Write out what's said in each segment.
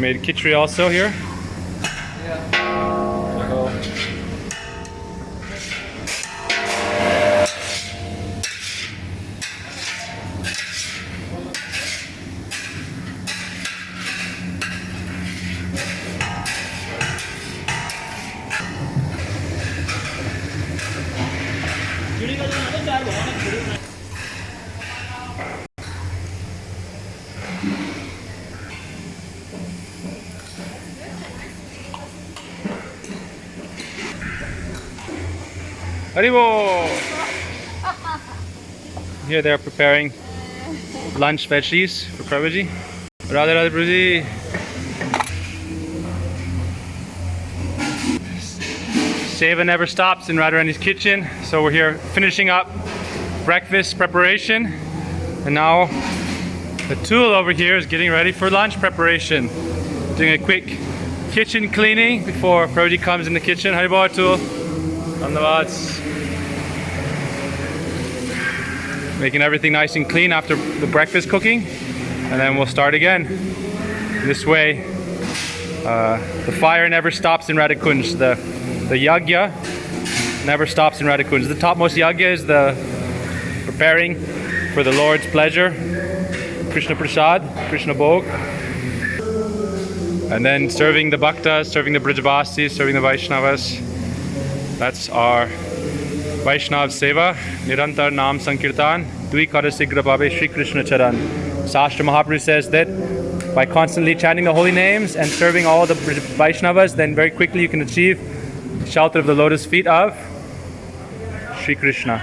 made khichdi also here. Haribo! Here they are preparing lunch veggies for Prabhuji. Radhe Radhe Prabhuji. Seva never stops in Radharani's kitchen, so we're here finishing up breakfast preparation, and now the tool over here is getting ready for lunch preparation. Doing a quick kitchen cleaning before Prabhuji comes in the kitchen. Haribo Atul. Dhanyavad. Making everything nice and clean after the breakfast cooking, and then we'll start again. This way, the fire never stops in Radhakunj. The yagya never stops in Radhakunj. The topmost yagya is the preparing for the Lord's pleasure, Krishna Prasad, Krishna Bhog, and then serving the bhaktas, serving the Brajavasis, serving the Vaishnavas. That's our Vaishnav Seva, Nirantar Nam Sankirtan, Dui Kara Sigra Bhabe Shri Krishna Charan. Sastra Mahaprabhu says that by constantly chanting the holy names and serving all the Vaishnavas, then very quickly you can achieve the shelter of the lotus feet of Shri Krishna.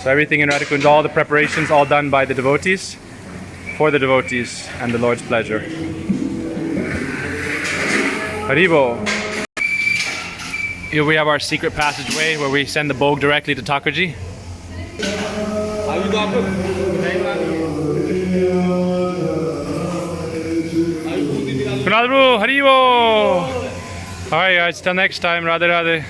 So everything in Radhakunj, all the preparations, all done by the devotees, for the devotees and the Lord's pleasure. Haribo. Here we have our secret passageway where we send the Bhog directly to Thakurji. Kunal Bro, Haribo! Alright guys, till next time, Radhe Radhe.